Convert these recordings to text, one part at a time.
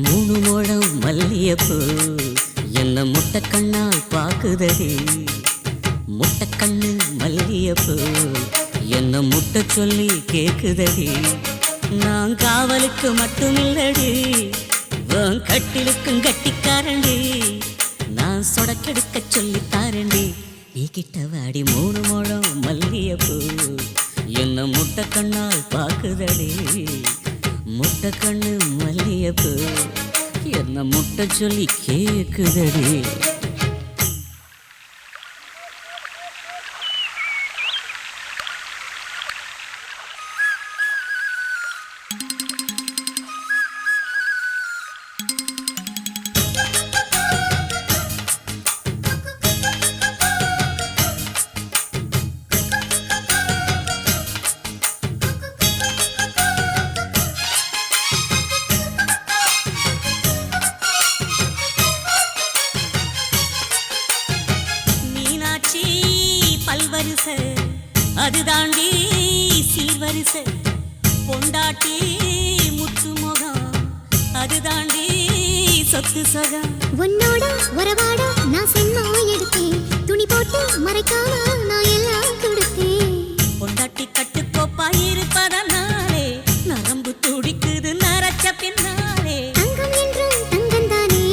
மூணு முழம் மல்லியப்பூ என்ன முட்டை கண்ணால் பாக்குதடி. முட்டை கண்ணு மல்லியப்பூ என்ன முட்டை சொல்லி கேக்குதடி. நான் காவலுக்கு மட்டுமில்லடி, உன் கட்டிலுக்கும் கட்டிக்காரண்டி. நான் சொடக்கெடுக்க சொல்லி தாரண்டி. நீ கிட்ட வாடி மூணு முழம் மல்லியப்பூ என்ன முட்டை கண்ணால் பாக்குதடி. முட்டை கண்ணு மல்லியப்பூ என்ன முட்டை சொல்லி கேக்குதடி. பல்வரிசை அது தாண்டி சீர்வரிசை. பொண்டாட்டி முத்து முகம் அது தாண்டி சொத்து சகம். உன்னோட உறவாட நான் சென்மா எடுத்தேன், துணி போட்டு மறைக்காம நான் எல்லாம் கொடுத்தேன். பொண்டாட்டி கட்டுக்கோப்பாய் இருப்பதனாலே நரம்பு துடிக்குது நரச்ச பின்னாலே. தங்கம் என்றும் தங்கம் தானே,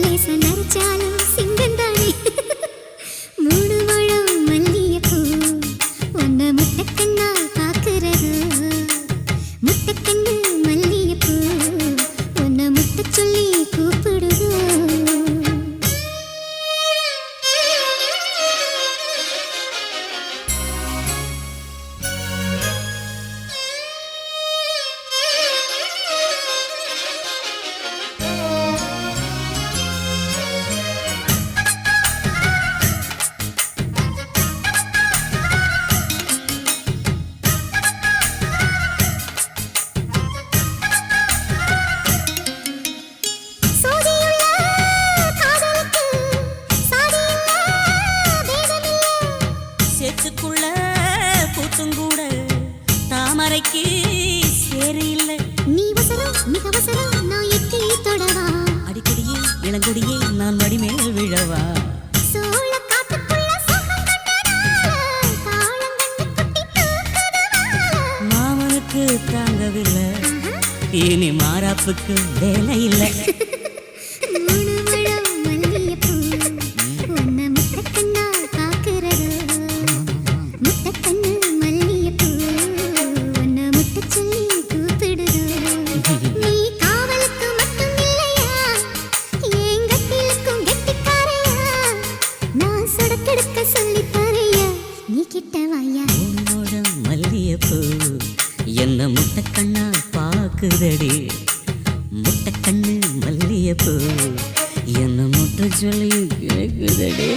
லேச நரைச்சாலும் சிங்கம் தானே. மூணு முழம் மல்லியப்பூ உன்னை முட்டைக்கண்ணால் பார்க்கிறது. முட்டைக்கண்ணு மல்லியப்பூ உன்னை முட்டை சொல்லி கூப்பிடுது. சேத்துக்குள்ள பூத்துங்கூட தாமரைக்கு சேரு இல்லை. நீ வசரம் மிக வசரம், நான் எட்டி தொடவா. அடிக்கடியே இளங்கொடியே நான் மடிமேல் விழவா. சோழ காட்டுக்குள்ள சோகம் கண்டதால, தாளம் கண்டு குட்டி தூக்குதவா. மாமனுக்கு தாங்கவில்லை, இனி மாறாப்புக்கு வேலை இல்லை. மூணு முழம் மல்லியப்பூ உன்னை முட்டைக்கண்ணால் பார்க்கிறது. முட்டைக்கண்ணு மல்லியப்பூ உன்னை முட்டை சொல்லி கூப்பிடுது. நீ காவலுக்கு மட்டும் இல்லையா, என் கட்டிலுக்கும் கெட்டிக்காரையா. நான் சொடக்கெடுக்க சொல்லி தரையா, நீ கிட்ட வாயா. உன்னோட மல்லியப்பூ என்ன முட்டை கண்ணால் பாக்குதடி. முட்டை கண்ணு மல்லியப்பூ என்ன முட்டை சொல்லி கேக்குதடி.